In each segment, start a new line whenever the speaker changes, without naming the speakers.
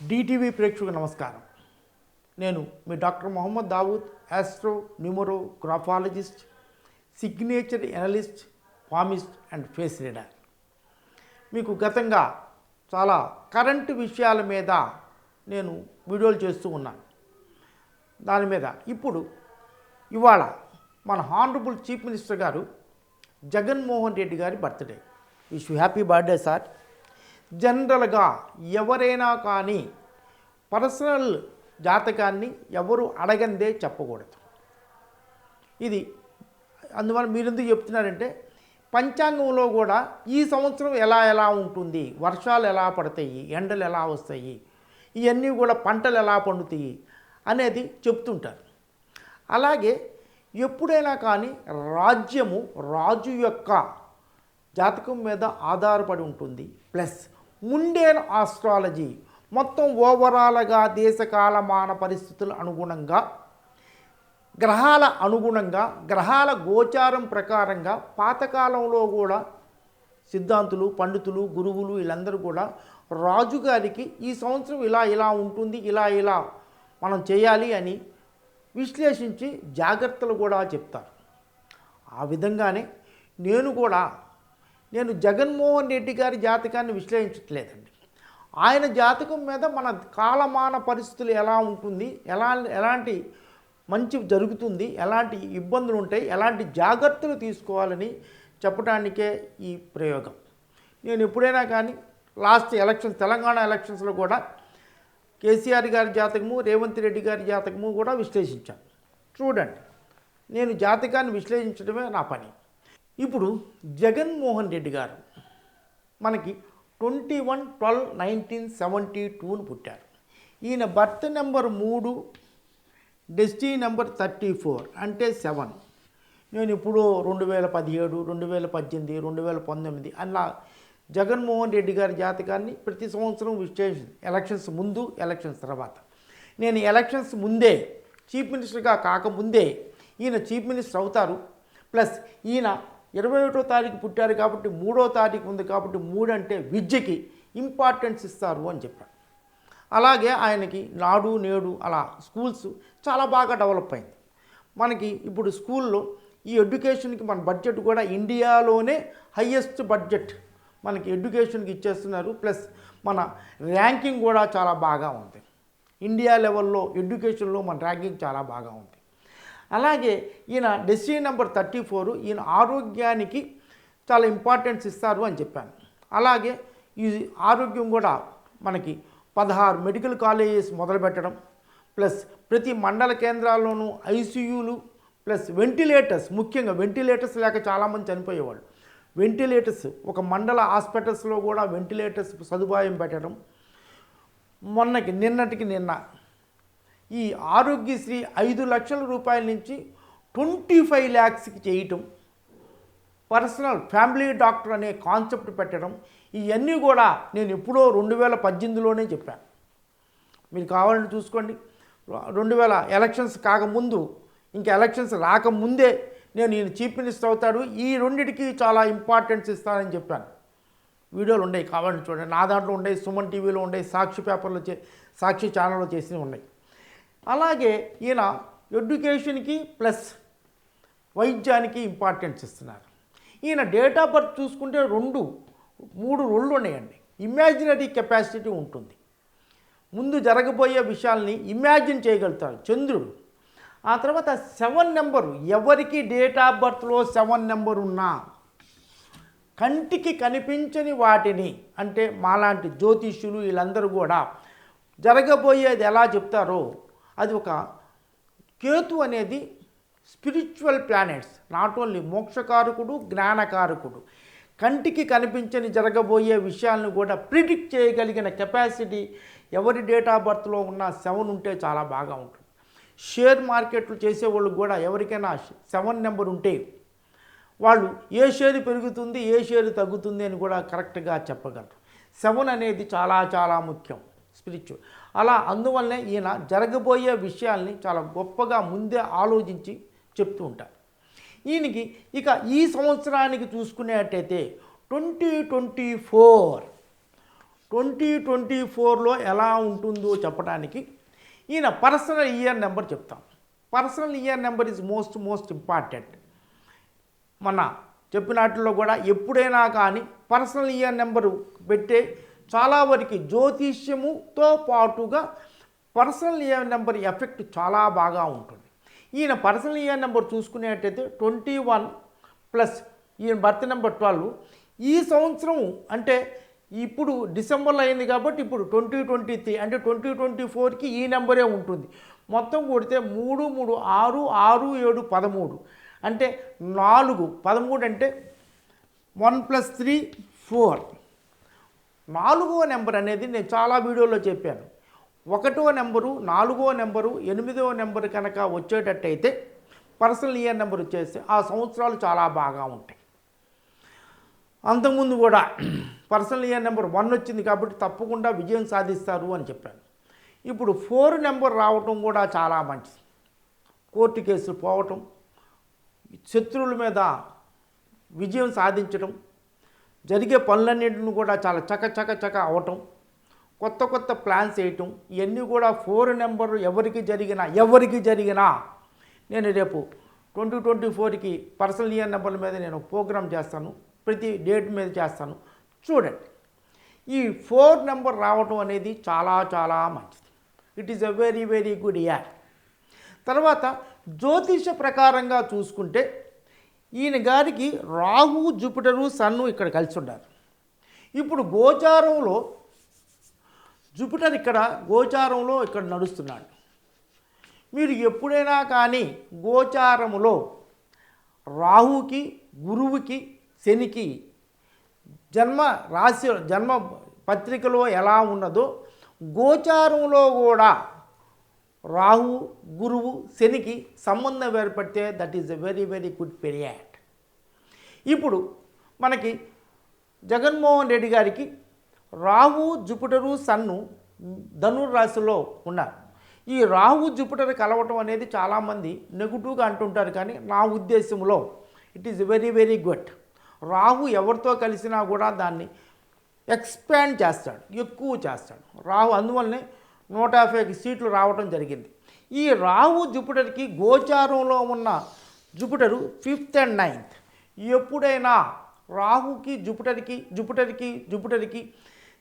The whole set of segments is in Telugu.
డిటీవీ ప్రేక్షకులకు నమస్కారం. నేను మీ doctor Mohammed Dawood, astro numero graphologist, signature analyst, palmist and face reader. మీకు గతంగా చాలా కరెంటు విషయాల మీద నేను వీడియోలు చేస్తూ ఉన్నాను. దాని మీద ఇవాళ మన హానరబుల్ చీఫ్ మినిస్టర్ గారు జగన్మోహన్ రెడ్డి గారి birthday. Wish you happy birthday sir. జనరల్గా ఎవరైనా కానీ పర్సనల్ జాతకాన్ని ఎవరు అడగందే చెప్పకూడదు. ఇది అందువల్ల మీరు ఎందుకు చెప్తున్నారంటే పంచాంగంలో కూడా ఈ సంవత్సరం ఎలా ఉంటుంది, వర్షాలు ఎలా పడతాయి, ఎండలు ఎలా వస్తాయి, ఇవన్నీ కూడా పంటలు ఎలా పండుతాయి అనేది చెప్తుంటారు. అలాగే ఎప్పుడైనా కానీ రాజ్యము రాజు యొక్క జాతకం మీద ఆధారపడి ఉంటుంది. ప్లస్ ముండేన్ ఆస్ట్రాలజీ మొత్తం ఓవరాల్గా దేశ కాలమాన పరిస్థితుల అనుగుణంగా, గ్రహాల అనుగుణంగా, గ్రహాల గోచారం ప్రకారంగా పాతకాలంలో కూడా సిద్ధాంతులు, పండితులు, గురువులు వీళ్ళందరూ కూడా రాజుగారికి ఈ సంవత్సరం ఇలా ఉంటుంది, ఇలా మనం చేయాలి అని విశ్లేషించి జాగ్రత్తలు కూడా చెప్తారు. ఆ విధంగానే నేను జగన్మోహన్ రెడ్డి గారి జాతకాన్ని విశ్లేషించట్లేదండి. ఆయన జాతకం మీద మన కాలమాన పరిస్థితులు ఎలా ఉంటుంది, ఎలాంటి మంచి జరుగుతుంది, ఎలాంటి ఇబ్బందులు ఉంటాయి, ఎలాంటి జాగ్రత్తలు తీసుకోవాలని చెప్పడానికే ఈ ప్రయోగం. నేను ఎప్పుడైనా కానీ లాస్ట్ ఎలక్షన్స్, తెలంగాణ ఎలక్షన్స్లో కూడా కేసీఆర్ గారి జాతకము, రేవంత్ రెడ్డి గారి జాతకము కూడా విశ్లేషించాను. చూడండి, నేను జాతకాన్ని విశ్లేషించడమే నా పని. ఇప్పుడు జగన్మోహన్ రెడ్డి గారు మనకి 21/12/1972 పుట్టారు. ఈయన బర్త్ నెంబర్ 3, డెస్టినీ నెంబర్ 34 అంటే 7. నేను ఇప్పుడు 2017, 2018, 2019 అలా జగన్మోహన్ రెడ్డి గారి జాతకాన్ని ప్రతి సంవత్సరం ఎలక్షన్స్ ముందు, ఎలక్షన్స్ తర్వాత. నేను ఎలక్షన్స్ ముందే చీఫ్ మినిస్టర్గా కాకముందే ఈయన చీఫ్ మినిస్టర్ అవుతారు. ప్లస్ ఈయన 21వ తారీఖు పుట్టారు కాబట్టి 3వ తారీఖు ఉంది కాబట్టి 3 అంటే విద్యకి ఇంపార్టెన్స్ ఇస్తారు అని చెప్పారు. అలాగే ఆయనకి నాడు నేడు అలా స్కూల్స్ చాలా బాగా డెవలప్ అయింది. మనకి ఇప్పుడు స్కూల్లో ఈ ఎడ్యుకేషన్కి మన బడ్జెట్ కూడా ఇండియాలోనే హయ్యెస్ట్ బడ్జెట్ మనకి ఎడ్యుకేషన్కి ఇచ్చేస్తున్నారు. ప్లస్ మన ర్యాంకింగ్ కూడా చాలా బాగా ఉంది. ఇండియా లెవెల్లో ఎడ్యుకేషన్లో మన ర్యాంకింగ్ చాలా బాగా ఉంది. అలాగే ఈయన డెస్టినీ నెంబర్ 34, ఈయన ఆరోగ్యానికి చాలా ఇంపార్టెన్స్ ఇస్తారు అని చెప్పాను. అలాగే ఈ ఆరోగ్యం కూడా మనకి 16 మెడికల్ కాలేజెస్ మొదలుపెట్టడం, ప్లస్ ప్రతి మండల కేంద్రాల్లోనూ ఐసీయూలు, ప్లస్ వెంటిలేటర్స్, ముఖ్యంగా వెంటిలేటర్స్ లేక చాలామంది చనిపోయేవాళ్ళు. వెంటిలేటర్స్ ఒక మండల హాస్పిటల్స్లో కూడా వెంటిలేటర్స్ సదుపాయం పెట్టడం. నిన్నటికి నిన్న ఈ ఆరోగ్యశ్రీ 5 లక్షల రూపాయల నుంచి 25 lakhsకి చేయటం, పర్సనల్ ఫ్యామిలీ డాక్టర్ అనే కాన్సెప్ట్ పెట్టడం, ఇవన్నీ కూడా నేను ఎప్పుడో 2018లోనే చెప్పాను. మీరు కావాలని చూసుకోండి. 2000 ఎలక్షన్స్ కాకముందు, ఇంకా ఎలక్షన్స్ రాకముందే నేను ఈయన చీఫ్ మినిస్టర్ అవుతాడు, ఈ రెండిటికి చాలా ఇంపార్టెన్స్ ఇస్తానని చెప్పాను. వీడియోలు ఉన్నాయి, కావాలని చూడండి. నా దాంట్లో ఉన్నాయి, సుమన్ టీవీలో ఉన్నాయి, సాక్షి పేపర్లో సాక్షి ఛానల్లో చేసినవి ఉన్నాయి. అలాగే ఈయన ఎడ్యుకేషన్కి ప్లస్ వైద్యానికి ఇంపార్టెన్స్ ఇస్తున్నారు. ఈయన డేట్ ఆఫ్ బర్త్ చూసుకుంటే 2, 3 రోజులు ఉన్నాయండి. ఇమాజినరీ కెపాసిటీ ఉంటుంది. ముందు జరగబోయే విషయాల్ని ఇమాజిన్ చేయగలుగుతారు చంద్రుడు. ఆ తర్వాత 7 నెంబరు, ఎవరికి డేట్ ఆఫ్ బర్త్లో 7 నెంబర్ ఉన్నా కంటికి కనిపించని వాటిని, అంటే మాలాంటి జ్యోతిష్యులు వీళ్ళందరూ కూడా జరగబోయేది ఎలా చెప్తారో, అది ఒక కేతు అనేది స్పిరిచువల్ ప్లానెట్స్, నాట్ ఓన్లీ మోక్షకారకుడు, జ్ఞానకారకుడు. కంటికి కనిపించని జరగబోయే విషయాలను కూడా ప్రిడిక్ట్ చేయగలిగిన కెపాసిటీ ఎవరి డేట్ ఆఫ్ బర్త్లో ఉన్న 7 ఉంటే చాలా బాగా ఉంటుంది. షేర్ మార్కెట్లు చేసేవాళ్ళు కూడా ఎవరికైనా 7 నెంబర్ ఉంటే వాళ్ళు ఏ షేరు పెరుగుతుంది, ఏ షేరు తగ్గుతుంది అని కూడా కరెక్ట్గా చెప్పగలరు. 7 అనేది చాలా ముఖ్యం స్పిరిచువల్. అలా అందువల్లనే ఈయన జరగబోయే విషయాల్ని చాలా గొప్పగా ముందే ఆలోచించి చెప్తూ ఉంటారు. ఈయనకి ఇక ఈ సంవత్సరానికి చూసుకునేటైతే 2024 2024లో ఎలా ఉంటుందో చెప్పడానికి ఈయన పర్సనల్ ఇయర్ నెంబర్ చెప్తాం. Personal year number is most important. మన చెప్పినట్లో కూడా ఎప్పుడైనా కానీ పర్సనల్ ఇయర్ నెంబరు పెట్టే చాలా వరకు జ్యోతిష్యముతో పాటుగా పర్సనల్ ఇయర్ నెంబర్ ఎఫెక్ట్ చాలా బాగా ఉంటుంది. ఈయన పర్సనల్ ఇయర్ నెంబర్ చూసుకునేటైతే 21 ప్లస్ ఈయన బర్త్ నెంబర్ 12. ఈ సంవత్సరం అంటే ఇప్పుడు డిసెంబర్లో అయింది కాబట్టి ఇప్పుడు 2023 అంటే 2024కి ఈ నెంబరే ఉంటుంది. మొత్తం కొడితే 3 3 6 6 7 13 అంటే 4 13 అంటే 1 + 3 4. 4వ నెంబర్ అనేది నేను చాలా వీడియోలో చెప్పాను. 1వ నెంబరు 4వ నెంబరు 8వ నెంబరు కనుక వచ్చేటట్టయితే పర్సనల్ ఇయర్ నెంబర్ వచ్చేస్తే ఆ సంవత్సరాలు చాలా బాగా ఉంటాయి. అంతకుముందు కూడా పర్సనల్ ఇయర్ నెంబర్ 1 వచ్చింది కాబట్టి తప్పకుండా విజయం సాధిస్తారు అని చెప్పాను. ఇప్పుడు 4 నెంబర్ రావటం కూడా చాలా మంచిది. కోర్టు కేసులు పోవటం, శత్రువుల మీద విజయం సాధించడం, జరిగే పనులన్నింటిని కూడా చాలా చక అవటం, కొత్త ప్లాన్స్ వేయటం, ఇవన్నీ కూడా 4 నెంబర్ ఎవరికి జరిగినా నేను రేపు 2024కి పర్సనల్ ఇయర్ నెంబర్ల మీద నేను ప్రోగ్రామ్ చేస్తాను. ప్రతి డేట్ మీద చేస్తాను, చూడండి. ఈ 4 నెంబర్ రావటం అనేది చాలా మంచిది. It is a very good year. తర్వాత జ్యోతిష ప్రకారంగా చూసుకుంటే ఈయన గారికి రాహు, జూపిటరు, సన్ను ఇక్కడ కలిసి ఉన్నారు. ఇప్పుడు గోచారంలో జూపిటర్ ఇక్కడ గోచారంలో ఇక్కడ నడుస్తున్నాడు. మీరు ఎప్పుడైనా కానీ గోచారములో రాహుకి, గురువుకి, శనికి జన్మ పత్రికలో ఎలా ఉన్నదో గోచారంలో కూడా రాహు, గురువు, శనికి సంబంధం ఏర్పడితే that is a very good period. ఇప్పుడు మనకి జగన్మోహన్ రెడ్డి గారికి రాహు, జూపిటరు, సన్ను ధనుర్రాశిలో ఉన్నారు. ఈ రాహు, జూపిటర్ కలవటం అనేది చాలామంది నెగిటివ్గా అంటుంటారు, కానీ నా ఉద్దేశంలో it is very good. Rahu ఎవరితో కలిసినా కూడా దాన్ని ఎక్స్పాండ్ చేస్తాడు, ఎక్కువ చేస్తాడు రాహు. అందువల్లనే 150 సీట్లు రావడం జరిగింది. ఈ రాహు జూపిటర్కి గోచారంలో ఉన్న జూపిటరు 5th and 9th. ఎప్పుడైనా రాహుకి జూపిటర్కి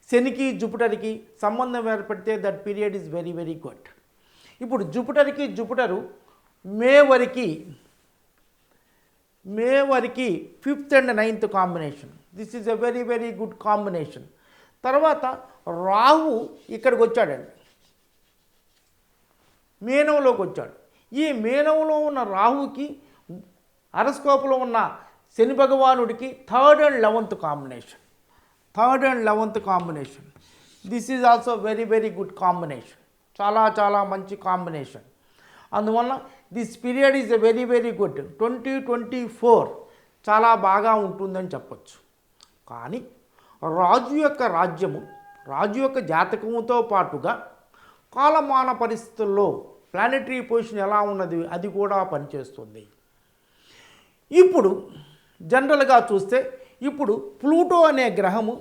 శనికి జూపిటర్కి సంబంధం ఏర్పడితే that period is very good. ఇప్పుడు జూపిటరు మే వరకు 5th and 9th combination. This is a very good combination. తర్వాత రాహు ఇక్కడికి వచ్చాడండి, మీనంలోకి వచ్చాడు. ఈ మీనంలో ఉన్న రాహుకి అరస్కోపులో ఉన్న శని భగవానుడికి 3rd and 11th combination. This is also very good combination. చాలా మంచి కాంబినేషన్. అందువల్ల this period is a very good. 2024 చాలా బాగా ఉంటుందని చెప్పచ్చు. కానీ రాజు యొక్క జాతకముతో పాటుగా కాలమాన పరిస్థితుల్లో ప్లానెటరీ పొజిషన్ ఎలా ఉన్నది అది కూడా పనిచేస్తుంది. ఇప్పుడు జనరల్గా చూస్తే ఇప్పుడు ప్లూటో అనే గ్రహము,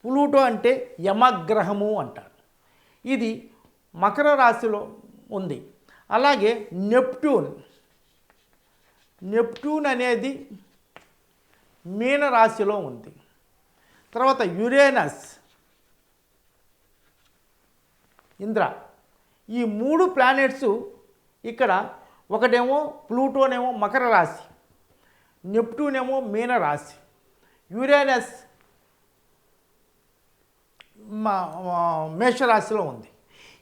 ప్లూటో అంటే యమగ్రహము అంటారు, ఇది మకర రాశిలో ఉంది. అలాగే నెప్ట్యూన్ అనేది మీన రాశిలో ఉంది. తర్వాత యురేనస్, ఇంద్ర, ఈ 3 ప్లానెట్స్ ఇక్కడ, ఒకటేమో ప్లూటోనేమో మకర రాశి, నెప్ట్యూన్ ఏమో మీన రాశి, యురేనస్ మేషరాశిలో ఉంది.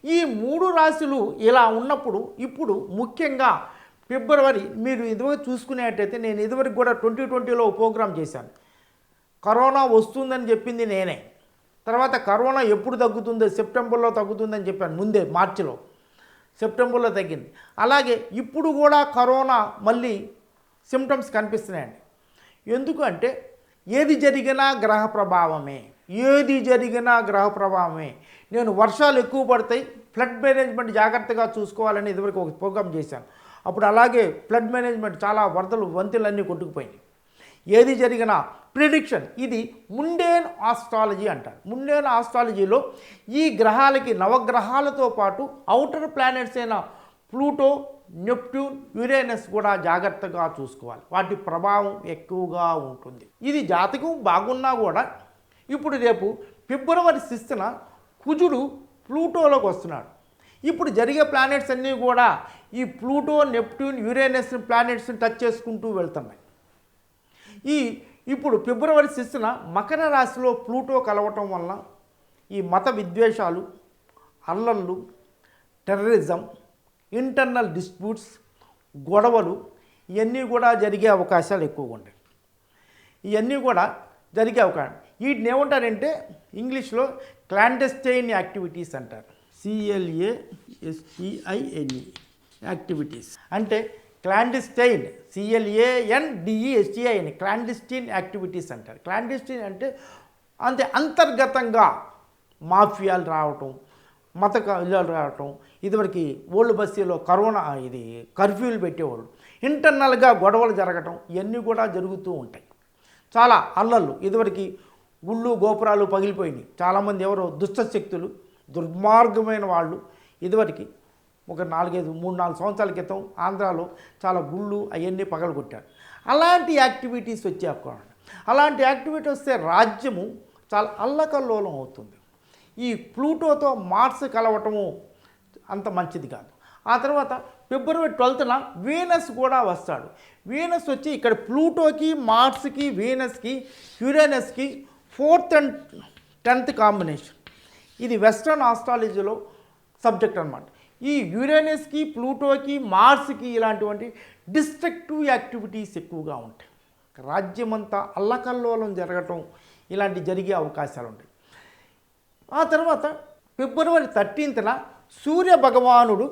ఈ 3 రాశులు ఇలా ఉన్నప్పుడు ఇప్పుడు ముఖ్యంగా ఫిబ్రవరి, మీరు ఇదివరకు చూసుకునేటైతే నేను ఇదివరకు కూడా 2020లో ప్రోగ్రామ్ చేశాను. కరోనా వస్తుందని చెప్పింది నేనే. తర్వాత కరోనా ఎప్పుడు తగ్గుతుందో, సెప్టెంబర్లో తగ్గుతుందని చెప్పాను ముందే, సెప్టెంబర్లో తగ్గింది. అలాగే ఇప్పుడు కూడా కరోనా మళ్ళీ సిమ్టమ్స్ కనిపిస్తున్నాయండి. ఎందుకంటే ఏది జరిగినా గ్రహ ప్రభావమే. నేను వర్షాలు ఎక్కువ పడతాయి, ఫ్లడ్ మేనేజ్మెంట్ జాగ్రత్తగా చూసుకోవాలని ఇదివరకు ఒక ప్రోగ్రామ్ చేశాను. అప్పుడు అలాగే ఫ్లడ్ మేనేజ్మెంట్ చాలా వంతులన్నీ కొట్టుకుపోయినాయి. ఏది జరిగినా ప్రిడిక్షన్, ఇది ముండేన్ ఆస్ట్రాలజీ అంటారు. ముండేన్ ఆస్ట్రాలజీలో ఈ గ్రహాలకి నవగ్రహాలతో పాటు ఔటర్ ప్లానెట్స్ అయిన ప్లూటో, నెప్ట్యూన్, యురేనస్ కూడా జాగ్రత్తగా చూసుకోవాలి. వాటి ప్రభావం ఎక్కువగా ఉంటుంది. ఇది జాతకం బాగున్నా కూడా ఇప్పుడు రేపు ఫిబ్రవరి 6న కుజుడు ప్లూటోలోకి వస్తున్నాడు. ఇప్పుడు జరిగే ప్లానెట్స్ అన్నీ కూడా ఈ ప్లూటో, నెప్ట్యూన్, యురేనస్ ప్లానెట్స్ని టచ్ చేసుకుంటూ వెళ్తున్నాయి. ఇప్పుడు ఫిబ్రవరి 6న మకర రాశిలో ప్లూటో కలవటం వలన ఈ మత విద్వేషాలు, అల్లర్లు, టెర్రరిజం, ఇంటర్నల్ డిస్ప్యూట్స్, గొడవలు ఇవన్నీ కూడా జరిగే అవకాశాలు ఎక్కువగా ఉంటాయి. ఇవన్నీ కూడా జరిగే అవకాశం. వీటిని ఏమంటారంటే ఇంగ్లీష్లో క్లాండెస్టైన్ యాక్టివిటీస్ అంటారు. CLASTINE యాక్టివిటీస్ అంటే క్లాండిస్టైన్, CLANDESTIN క్లాండిస్టైన్ యాక్టివిటీస్ అంటారు. క్లాండిస్టైన్ అంటే అంతర్గతంగా మాఫియాలు రావటం, మత ఇళ్ళు రావటం. ఇదివరకు ఓల్డ్ బస్తీలో కర్ఫ్యూలు పెట్టేవాళ్ళు, ఇంటర్నల్గా గొడవలు జరగటం ఇవన్నీ కూడా జరుగుతూ ఉంటాయి. చాలా అల్లర్లు, ఇదివరకు గుళ్ళు గోపురాలు పగిలిపోయినాయి. చాలామంది ఎవరో దుష్టశక్తులు, దుర్మార్గమైన వాళ్ళు ఇదివరకు ఒక 3-4 సంవత్సరాల క్రితం ఆంధ్రాలో చాలా గుళ్ళు అవన్నీ పగలగొట్టారు. అలాంటి యాక్టివిటీస్ వచ్చాక, అలాంటి యాక్టివిటీ వస్తే రాజ్యము చాలా అల్లకల్లోలం అవుతుంది. ఈ ప్లూటోతో మార్స్ కలవటము అంత మంచిది కాదు. ఆ తర్వాత ఫిబ్రవరి 12న వీనస్ కూడా వస్తాడు. వీనస్ వచ్చి ఇక్కడ ప్లూటోకి, మార్స్కి, వీనస్కి, యురేనస్కి 4th and 10th కాంబినేషన్. ఇది వెస్ట్రన్ ఆస్ట్రాలజీలో సబ్జెక్ట్ అనమాట. ఈ యురేనస్కి, ప్లూటోకి, మార్స్కి ఇలాంటివంటి డిస్ట్రక్టివ్ యాక్టివిటీస్ ఎక్కువగా ఉంటాయి. రాజ్యమంతా అల్లకల్లోలం జరగటం ఇలాంటి జరిగే అవకాశాలు ఉంటాయి. ఆ తర్వాత ఫిబ్రవరి 13న సూర్య భగవానుడు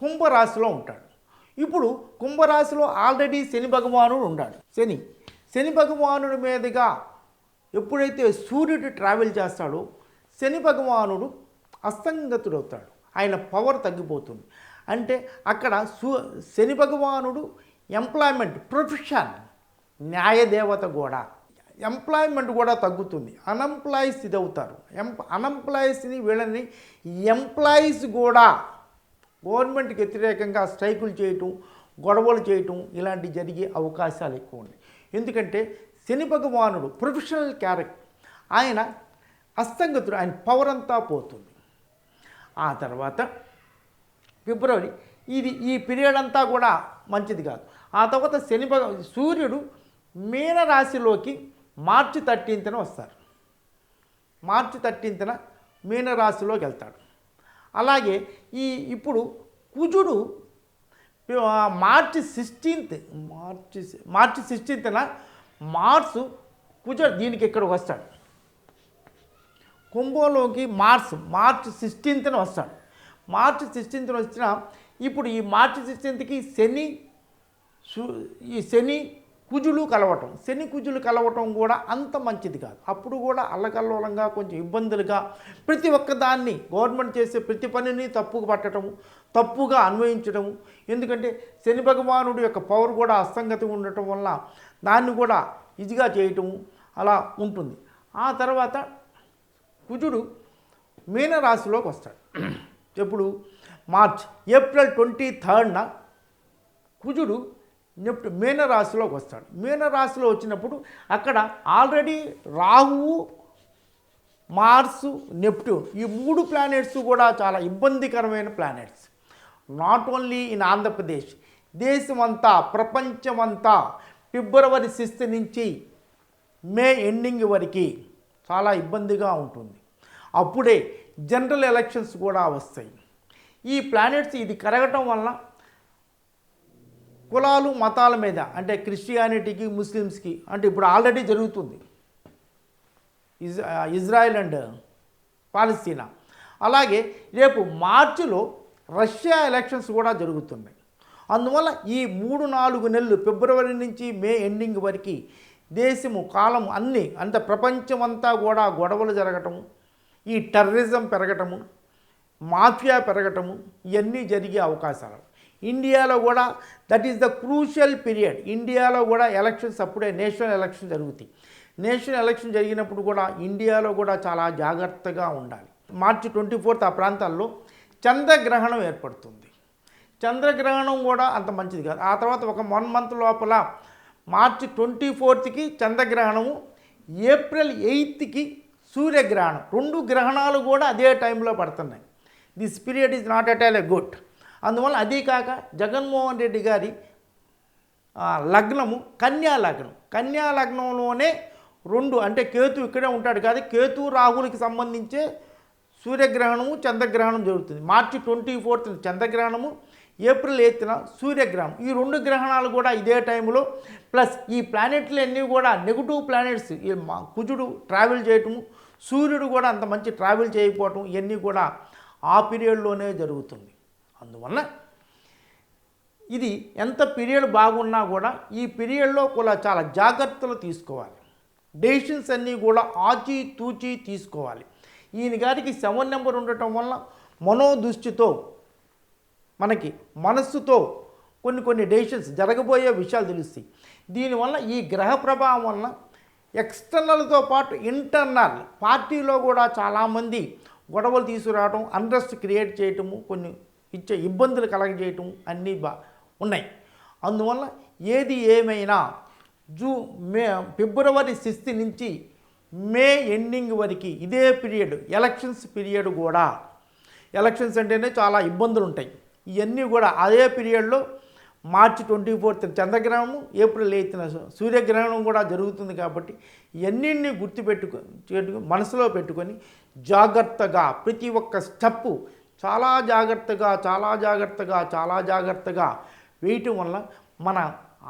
కుంభరాశిలో ఉంటాడు. ఇప్పుడు కుంభరాశిలో ఆల్రెడీ శని భగవానుడు ఉన్నాడు. శని భగవానుడి మీదుగా ఎప్పుడైతే సూర్యుడు ట్రావెల్ చేస్తాడో శని భగవానుడు అస్తంగతుడవుతాడు. ఆయన పవర్ తగ్గిపోతుంది. అంటే అక్కడ శని భగవానుడు ఎంప్లాయ్మెంట్, ప్రొఫెషన్, న్యాయదేవత కూడా, ఎంప్లాయ్మెంట్ కూడా తగ్గుతుంది. అన్ఎంప్లాయీస్ ఇది అవుతారు. అన్ఎంప్లాయీస్ని వీళ్ళని ఎంప్లాయీస్ కూడా గవర్నమెంట్కి వ్యతిరేకంగా స్ట్రైకులు చేయటం, గొడవలు చేయటం ఇలాంటి జరిగే అవకాశాలు ఎక్కువ ఉన్నాయి. ఎందుకంటే శని భగవానుడు ప్రొఫెషనల్ క్యారెక్టర్, ఆయన అస్తంగతుడు, ఆయన పవర్ అంతా పోతుంది. ఆ తర్వాత ఫిబ్రవరి ఈ పీరియడ్ అంతా కూడా మంచిది కాదు. ఆ తర్వాత సూర్యుడు మీనరాశిలోకి మార్చి 13న వస్తారు. మార్చి 13న మీనరాశిలోకి వెళ్తాడు. అలాగే ఇప్పుడు కుజుడు మార్చి 16న మార్సు కుజుడు దీనికి ఇక్కడికి వస్తాడు. కుంభంలోకి మార్చి 16న వస్తాడు. మార్చి 16న వచ్చిన ఇప్పుడు ఈ మార్చి 16కి శని కుజులు కలవటం కూడా అంత మంచిది కాదు. అప్పుడు కూడా అల్లకల్లోలంగా కొంచెం ఇబ్బందులుగా ప్రతి ఒక్కదాన్ని గవర్నమెంట్ చేసే ప్రతి పనిని తప్పుగా పట్టడము, తప్పుగా అన్వయించడము. ఎందుకంటే శని భగవానుడు యొక్క పవర్ కూడా అస్తంగతి ఉండటం వల్ల దాన్ని కూడా ఈజీగా చేయటము అలా ఉంటుంది. ఆ తర్వాత కుజుడు మీనరాశిలోకి వస్తాడు. ఎప్పుడు ఏప్రిల్ 23న కుజుడు మీనరాశిలోకి వస్తాడు. మీనరాశిలో వచ్చినప్పుడు అక్కడ ఆల్రెడీ రాహువు, మార్సు, నెప్ట్యూన్ ఈ 3 ప్లానెట్స్ కూడా చాలా ఇబ్బందికరమైన planets. Not only in Andhra Pradesh, దేశమంతా, ప్రపంచమంతా ఫిబ్రవరి 6 నుంచి మే ఎండింగ్ వరకు చాలా ఇబ్బందిగా ఉంటుంది. అప్పుడే జనరల్ ఎలక్షన్స్ కూడా వస్తాయి. ఈ ప్లానెట్స్ ఇది కరగటం వలన కులాలు, మతాల మీద, అంటే క్రిస్టియానిటీకి, ముస్లిమ్స్కి, అంటే ఇప్పుడు ఆల్రెడీ జరుగుతుంది ఇజ్రాయెల్ అండ్ పాలస్తీనా. అలాగే రేపు మార్చిలో రష్యా ఎలక్షన్స్ కూడా జరుగుతున్నాయి. అందువల్ల ఈ 3-4 నెలలు ఫిబ్రవరి నుంచి మే ఎండింగ్ వరకు దేశము, కాలం అంత ప్రపంచమంతా కూడా గొడవలు జరగటము, ఈ టెర్రరిజం పెరగటము, మాఫియా పెరగటము ఇవన్నీ జరిగే అవకాశాలు. ఇండియాలో కూడా that is the crucial period. ఇండియాలో కూడా ఎలక్షన్స్ అప్పుడే నేషనల్ ఎలక్షన్ జరుగుతాయి. నేషనల్ ఎలక్షన్ జరిగినప్పుడు కూడా ఇండియాలో కూడా చాలా జాగ్రత్తగా ఉండాలి. మార్చి 24 ఆ ప్రాంతాల్లో చంద్రగ్రహణం ఏర్పడుతుంది. చంద్రగ్రహణం కూడా అంత మంచిది కాదు. ఆ తర్వాత ఒక 1 మంత్ లోపల మార్చి 24కి చంద్రగ్రహణము, ఏప్రిల్ 8కి సూర్యగ్రహణం. 2 గ్రహణాలు కూడా అదే టైంలో పడుతున్నాయి. This period is not at all a good. అందువల్ల అదే కాక జగన్మోహన్ రెడ్డి గారి లగ్నము కన్యా లగ్నం. కన్యా లగ్నంలోనే 2 అంటే కేతు ఇక్కడే ఉంటాడు కాదు, కేతు రాహులకి సంబంధించే సూర్యగ్రహణము చంద్రగ్రహణం జరుగుతుంది. మార్చి 24న చంద్రగ్రహణము, ఏప్రిల్ 8న సూర్యగ్రహణం. ఈ 2 గ్రహణాలు కూడా ఇదే టైంలో. ప్లస్ ఈ ప్లానెట్లు అన్నీ కూడా నెగిటివ్ ప్లానెట్స్. ఈ కుజుడు ట్రావెల్ చేయటము, సూర్యుడు కూడా అంత మంచి ట్రావెల్ చేయకపోవటం, ఇవన్నీ కూడా ఆ పీరియడ్లోనే జరుగుతుంది. అందువల్ల ఇది ఎంత పీరియడ్ బాగున్నా కూడా ఈ పీరియడ్లో కూడా చాలా జాగ్రత్తలు తీసుకోవాలి. డెసిషన్స్ అన్నీ కూడా ఆచితూచి తీసుకోవాలి. ఈయన గారికి 7 నెంబర్ ఉండటం వల్ల మనోదృష్టితో మనకి మనస్సుతో కొన్ని డెసిషన్స్ జరగబోయే విషయాలు తెలుస్తాయి. దీనివల్ల ఈ గ్రహ ప్రభావం వలన ఎక్స్టర్నల్తో పాటు ఇంటర్నల్ పార్టీలో కూడా చాలామంది గొడవలు తీసుకురావడం, అన్రెస్ట్ క్రియేట్ చేయటము, కొన్ని ఇచ్చే ఇబ్బందులు కలగజేయటం అన్నీ ఉన్నాయి. అందువల్ల ఏది ఏమైనా ఫిబ్రవరి 6 నుంచి మే ఎండింగ్ వరకు ఇదే పీరియడ్, ఎలక్షన్స్ పీరియడ్ కూడా. ఎలక్షన్స్ అంటేనే చాలా ఇబ్బందులు ఉంటాయి. ఇవన్నీ కూడా అదే పీరియడ్లో మార్చి 24న చంద్రగ్రహణము, ఏప్రిల్ 8న సూర్యగ్రహణం కూడా జరుగుతుంది. కాబట్టి ఇవన్నీ గుర్తుపెట్టుకొని మనసులో పెట్టుకొని జాగ్రత్తగా ప్రతి ఒక్క స్టెప్పు చాలా జాగ్రత్తగా వేయటం వల్ల మన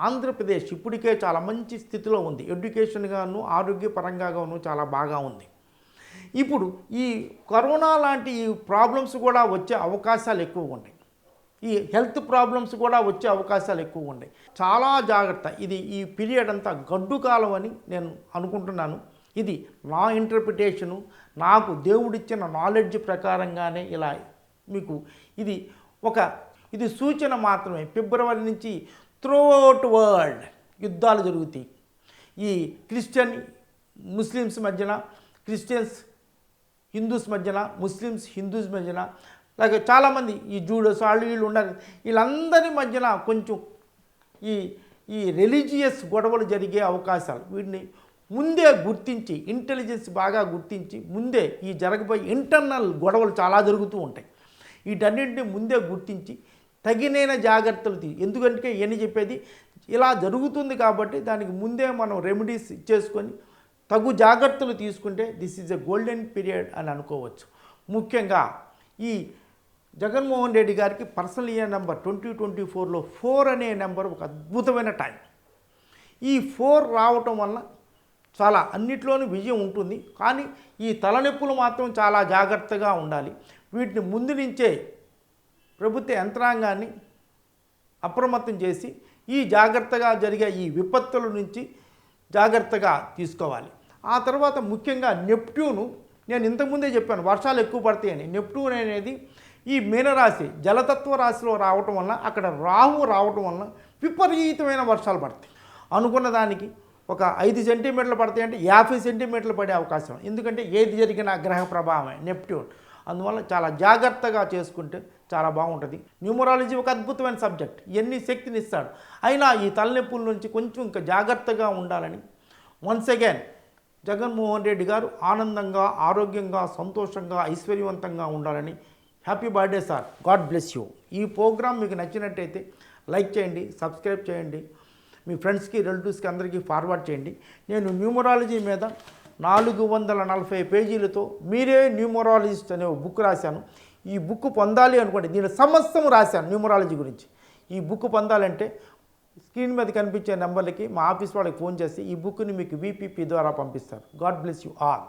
ఆంధ్రప్రదేశ్ ఇప్పటికే చాలా మంచి స్థితిలో ఉంది. ఎడ్యుకేషన్గాను ఆరోగ్యపరంగాను చాలా బాగా ఉంది. ఇప్పుడు ఈ కరోనా లాంటి ఈ ప్రాబ్లమ్స్ కూడా వచ్చే అవకాశాలు ఎక్కువగా ఉన్నాయి. ఈ హెల్త్ ప్రాబ్లమ్స్ కూడా వచ్చే అవకాశాలు ఎక్కువగా ఉన్నాయి. చాలా జాగ్రత్త. ఈ పీరియడ్ అంతా గడ్డు కాలం అని నేను అనుకుంటున్నాను. ఇది నా ఇంటర్ప్రిటేషను, నాకు దేవుడిచ్చిన నాలెడ్జ్ ప్రకారంగానే ఇలా మీకు ఇది సూచన మాత్రమే. ఫిబ్రవరి నుంచి త్రూఅవుట్ వరల్డ్ యుద్ధాలు జరుగుతాయి. ఈ క్రిస్టియన్ ముస్లిమ్స్ మధ్యన, క్రిస్టియన్స్ హిందూస్ మధ్యన, ముస్లిమ్స్ హిందూస్ మధ్యన, అలాగే చాలామంది ఈ జూడోస్ వీళ్ళు ఉన్నారు. వీళ్ళందరి మధ్యన కొంచెం ఈ రిలీజియస్ గొడవలు జరిగే అవకాశాలు, వీటిని ముందే గుర్తించి, ఇంటెలిజెన్స్ బాగా గుర్తించి ముందే ఈ జరగబోయే ఇంటర్నల్ గొడవలు చాలా జరుగుతూ ఉంటాయి. వీటన్నింటినీ ముందే గుర్తించి తగినైన జాగ్రత్తలు ఎందుకంటే ఇవన్నీ చెప్పేది ఇలా జరుగుతుంది కాబట్టి దానికి ముందే మనం రెమెడీస్ ఇచ్చేసుకొని తగు జాగ్రత్తలు తీసుకుంటే this is a golden period అని అనుకోవచ్చు. ముఖ్యంగా ఈ జగన్మోహన్ రెడ్డి గారికి పర్సనల్ ఇయర్ నెంబర్ 2024లో 4 అనే నెంబర్ ఒక అద్భుతమైన టైం. ఈ 4 రావటం వల్ల చాలా అన్నిట్లోనూ విజయం ఉంటుంది. కానీ ఈ తలనొప్పులు మాత్రం చాలా జాగ్రత్తగా ఉండాలి. వీటిని ముందు నుంచే ప్రభుత్వ యంత్రాంగాన్ని అప్రమత్తం చేసి ఈ జాగ్రత్తగా జరిగే ఈ విపత్తుల నుంచి జాగ్రత్తగా తీసుకోవాలి. ఆ తర్వాత ముఖ్యంగా నెప్ట్యూను, నేను ఇంతకుముందే చెప్పాను వర్షాలు ఎక్కువ పడతాయని. నెప్ట్యూన్ అనేది ఈ మీనరాశి జలతత్వ రాశిలో రావటం వల్ల, అక్కడ రాహు రావటం వల్ల విపరీతమైన వర్షాలు పడతాయి. అనుకున్న దానికి ఒక 5 సెంటీమీటర్లు పడతాయి అంటే 50 సెంటీమీటర్లు పడే అవకాశం. ఎందుకంటే ఏది జరిగినా గ్రహ ప్రభావమే నెప్ట్యూన్. అందువల్ల చాలా జాగ్రత్తగా చేసుకుంటే చాలా బాగుంటుంది. న్యూమరాలజీ ఒక అద్భుతమైన సబ్జెక్ట్, ఎన్ని శక్తిని ఇస్తాడు. అయినా ఈ తలనొప్పుల నుంచి కొంచెం ఇంకా జాగ్రత్తగా ఉండాలని వన్స్ అగైన్ జగన్మోహన్ రెడ్డి గారు ఆనందంగా, ఆరోగ్యంగా, సంతోషంగా, ఐశ్వర్యవంతంగా ఉండాలని. Happy birthday sir, God bless you. ఈ ప్రోగ్రామ్ మీకు నచ్చినట్టయితే లైక్ చేయండి, సబ్స్క్రైబ్ చేయండి, మీ ఫ్రెండ్స్కి, రిలేటివ్స్కి అందరికీ ఫార్వర్డ్ చేయండి. నేను న్యూమరాలజీ మీద 440 పేజీలతో మీరే న్యూమరాలజిస్ట్ అనే ఒక బుక్ రాశాను. ఈ బుక్ పొందాలి అనుకోండి, దీని సమస్తం రాశాను న్యూమరాలజీ గురించి. ఈ బుక్ పొందాలంటే స్క్రీన్ మీద కనిపించే నెంబర్లకి మా ఆఫీస్ వాళ్ళకి ఫోన్ చేసి ఈ బుక్ని మీకు VPP ద్వారా పంపిస్తారు. God bless you all.